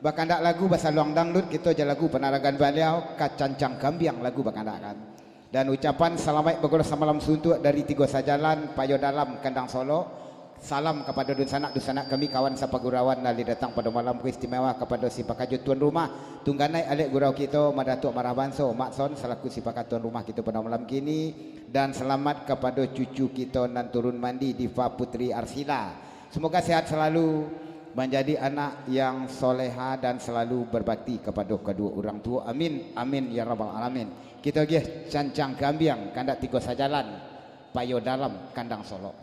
Bakandak lagu bahasa luang dangdut kita aja lagu penaragan baliau kacancang gambiang lagu bakandak kan. Dan ucapan selamat bergolah samalam suntuk dari tiga sajalan payo dalam kandang Solo. Salam kepada dusanak kami kawan sapagurawan nali datang pada malam istimewa kepada si pakajut tuan rumah tungganai alek gurau kita Madatuk Marabanso Makson selaku si pakat tuan rumah kita pada malam kini dan selamat kepada cucu kita nan turun mandi Diva Putri Arsila. Semoga sehat selalu menjadi anak yang soleha dan selalu berbakti kepada kedua orang tua. Amin amin ya rabbal alamin. Kita gih cancang gambiang kandak tiga sajalan payo dalam kandang Solo.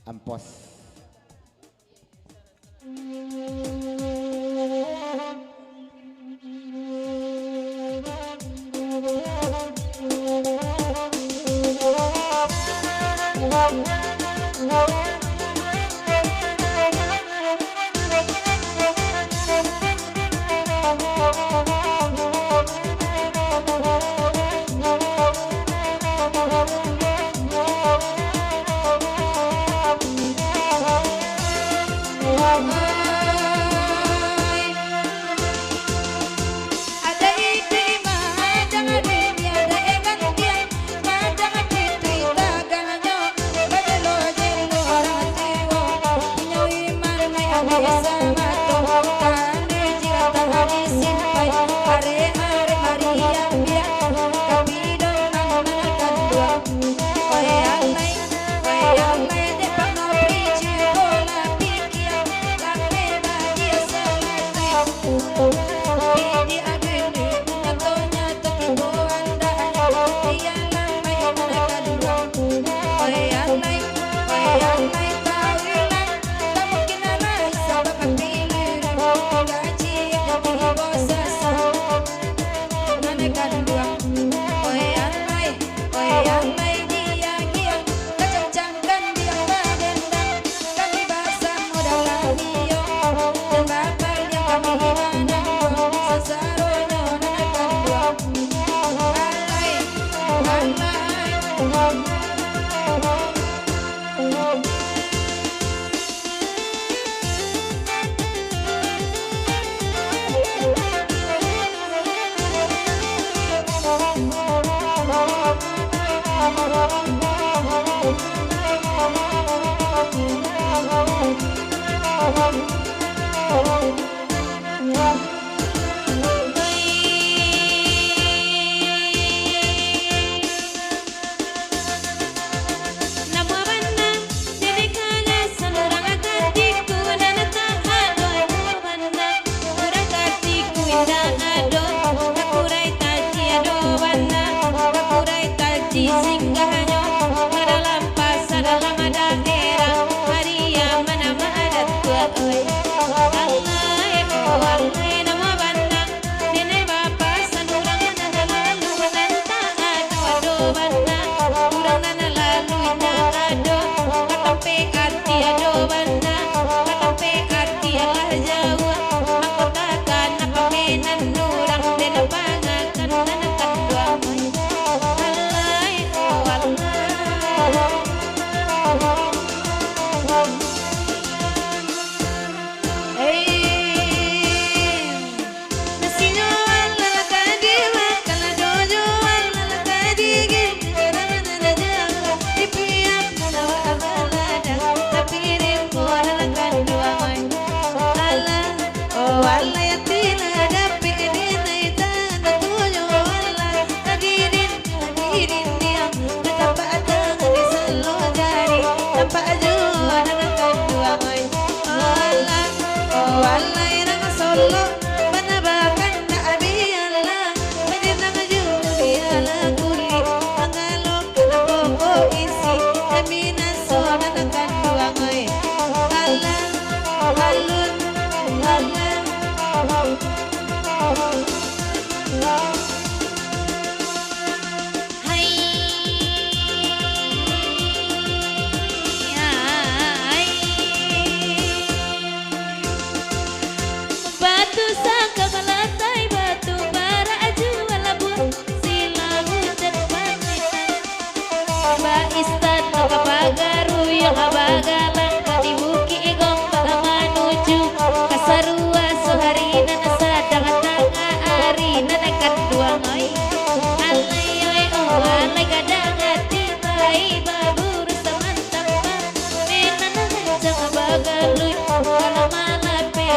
Ampos.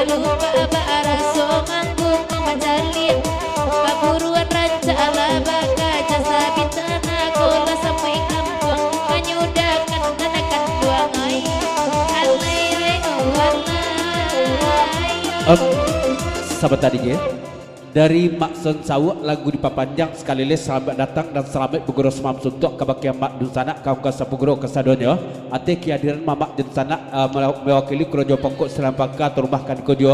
lupa bara so manggung majalin kaburuan ranca ala baka jasa bintana kola sampai kampung menyudakan nanakan duang ai alai walai sahabat tadi ya. Dari Makson Sawu lagu dipapanjang sekali lagi selamat datang dan selamat berguru semam suntuk kebakian mak dunsana kau kasa berguru kesadonyo ate kehadiran mamak dunsana mewakili krojo pengkok selampaka terumahkan kojo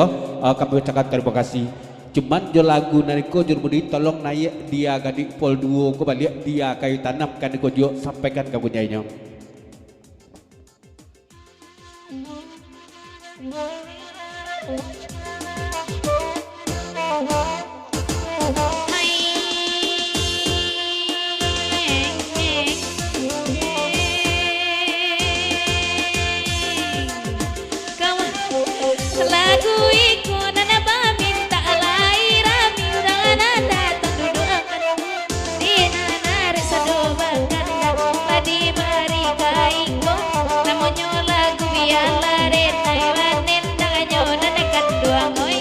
kami ucapkan terima kasih. Cuman jo lagu nariko jurmudi tolong naik dia gadi pol duo ko balik dia kayu tanam kan kojo sampaikan ke punyainya. Lagu iku nana minta laira minta nana duduk akan di nana resa dobakan tadi mari kaiko namonyo lagu biala rena iwanen tanganyo nana kadua ngoi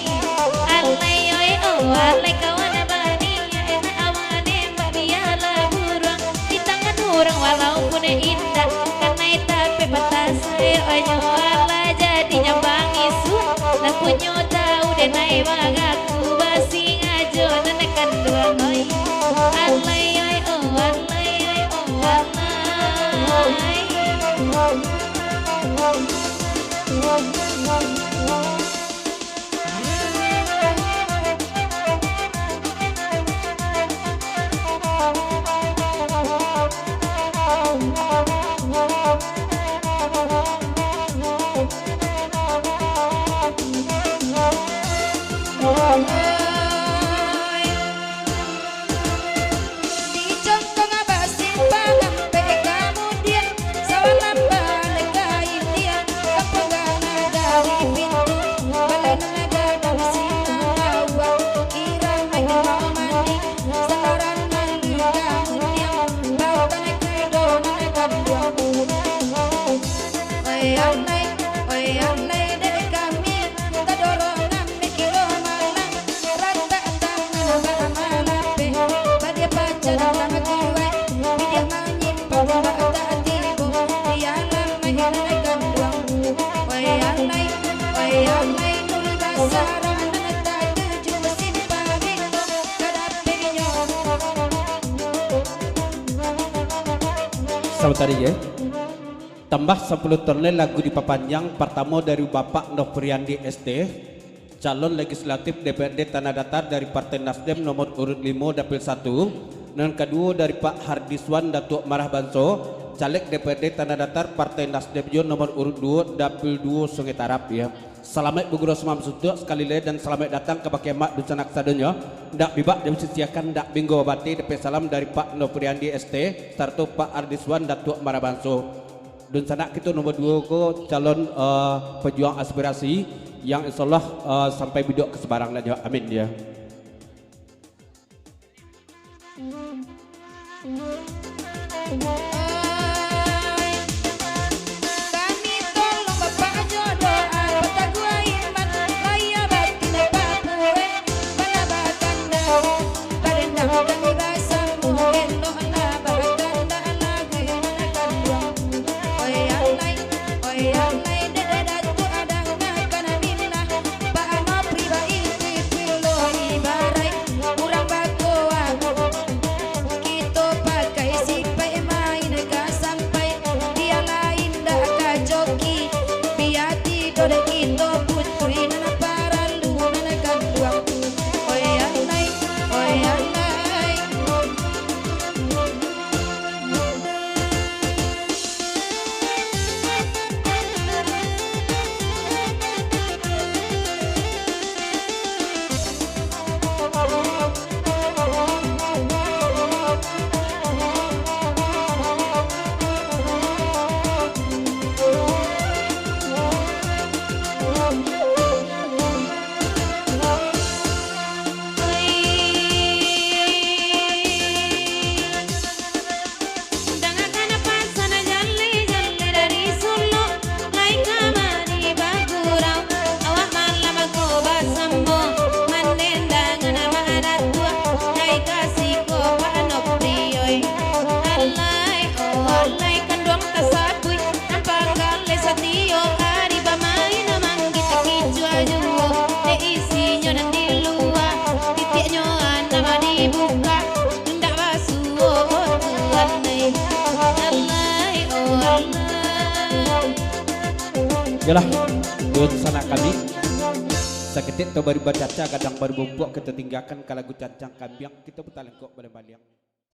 alai oi oh alai kawan bani ena awane biala burung di tangan orang walaupun indah karena tapi batas onyo ala jadi nyambang isu lah punyo tahu dan naik magaku basi ngajo nenekan dua ngoi alai oi oh alai oi oh Selamat tadi ya. Tambah 10 tonel lagu dipapanjang pertama dari Bapak Nofriandi ST, calon legislatif DPRD Tanah Datar dari Partai Nasdem nomor urut 5 dapil 1, dan kedua dari Pak Hardiswan Datuk Marah Banso, caleg DPRD Tanah Datar Partai Nasdem nomor urut 2 dapil 2 Sungai Tarap ya. Selamat berguru semam suntuk sekali lagi dan selamat datang ke Bakemak Dusanak Sadonya. Ndak bibak dan sisiakan ndak bingo bati DP salam dari Pak Nofriandi ST serta Pak Ardiswan Datuk Marabanso. Dan sanak kita nomor 2 ko calon pejuang aspirasi yang insyaallah sampai bidok ke sebarang aja. Amin ya. Yalah, buat sana kami. Saketit to baru bacaca kadang baru bumpuk kita tinggalkan kalau lagu cancang kambiang kita betalengkok balik-balik.